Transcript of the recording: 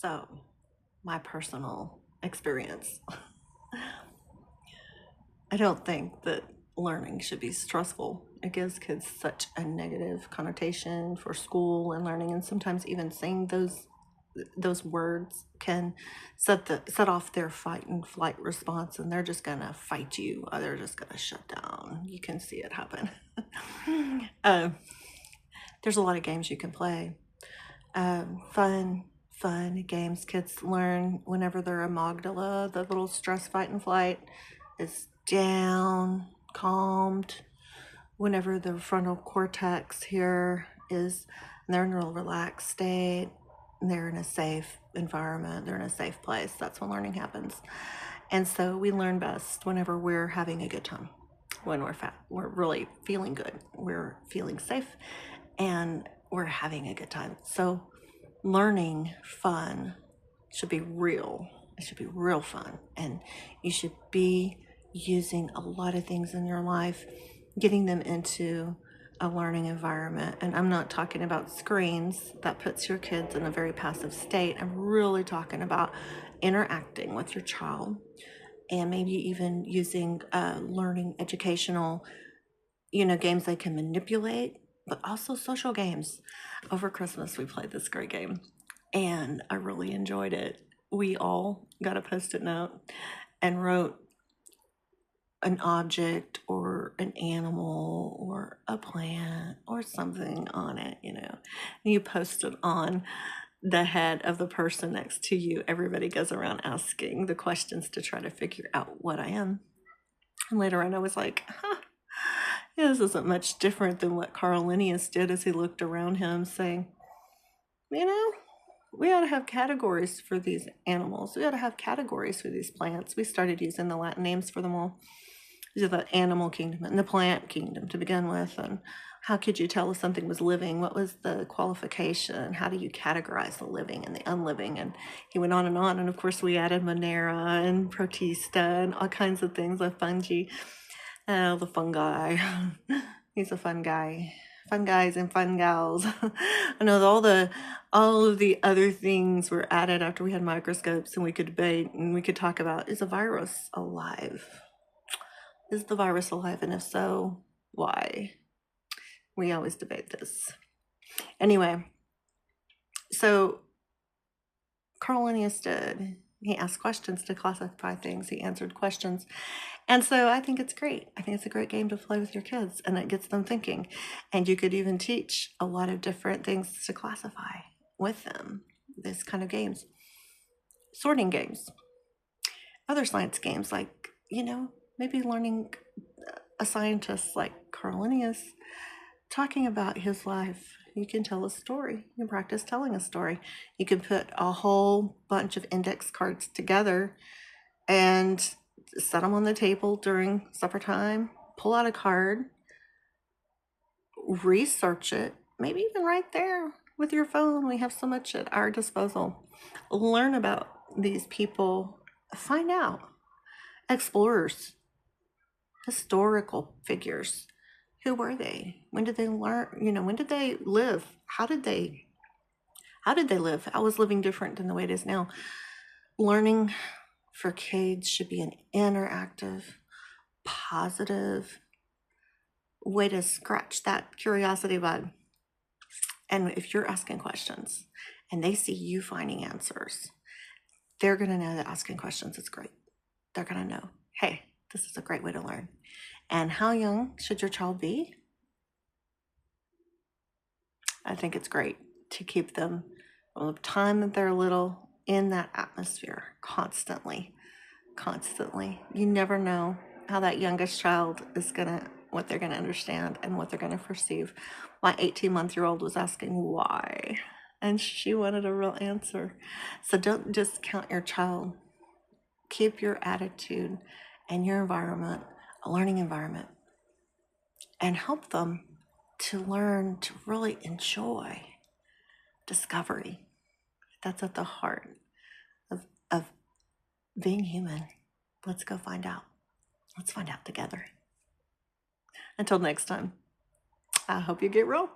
So, my personal experience, I don't think that learning should be stressful. It gives kids such a negative connotation for school and learning, and sometimes even saying those words can set off their fight and flight response, and they're just gonna fight you, or they're just gonna shut down. You can see it happen. uh, there's a lot of games you can play. Fun games kids learn whenever their amygdala, the little stress fight and flight, is down, calmed. Whenever the frontal cortex here is, they're in a real relaxed state, they're in a safe environment, they're in a safe place. That's when learning happens. And so we learn best whenever we're having a good time, when we're really feeling good, we're feeling safe, and we're having a good time. So learning fun should be real. It should be real fun. And you should be using a lot of things in your life, getting them into a learning environment. And I'm not talking about screens that puts your kids in a very passive state. I'm really talking about interacting with your child, and maybe even using learning educational, games they can manipulate, but also social games. Over Christmas, we played this great game, and I really enjoyed it. We all got a Post-it note and wrote an object or an animal or a plant or something on it, and you post it on the head of the person next to you. Everybody goes around asking the questions to try to figure out what I am. And later on, I was like, yeah, this isn't much different than what Carl Linnaeus did as he looked around him, saying, we ought to have categories for these animals. We ought to have categories for these plants. We started using the Latin names for them all. These are the animal kingdom and the plant kingdom to begin with. And how could you tell if something was living? What was the qualification? How do you categorize the living and the unliving? And he went on. And of course, we added Monera and Protista and all kinds of things, the fungi. Oh, the fungi. He's a fun guy. Fun guys and fun gals. I know all of the other things were added after we had microscopes, and we could debate and we could talk about, is a virus alive? Is the virus alive? And if so, why? We always debate this. Anyway, so Carl Linnaeus did. He asked questions to classify things. He answered questions. And so I think it's great. I think it's a great game to play with your kids, and it gets them thinking. And you could even teach a lot of different things to classify with them, this kind of games. Sorting games, other science games, like, maybe learning a scientist like Carl Linnaeus, talking about his life. You can tell a story. You can practice telling a story. You can put a whole bunch of index cards together and set them on the table during supper time. Pull out a card, research it, maybe even right there with your phone. We have so much at our disposal. Learn about these people. Find out. Explorers, historical figures. Who were they? When did they learn? When did they live? How did they live? How was living different than the way it is now? Learning for kids should be an interactive, positive way to scratch that curiosity bug. And if you're asking questions and they see you finding answers, they're going to know that asking questions is great. They're going to know, hey, this is a great way to learn. And how young should your child be? I think it's great to keep them from the time that they're little in that atmosphere constantly. You never know how that youngest child is what they're gonna understand and what they're gonna perceive. My 18-month-old was asking why, and she wanted a real answer. So don't discount your child. Keep your attitude and your environment a learning environment, and help them to learn to really enjoy discovery. That's at the heart of being human. Let's go find out. Let's find out together. Until next time, I hope you get real.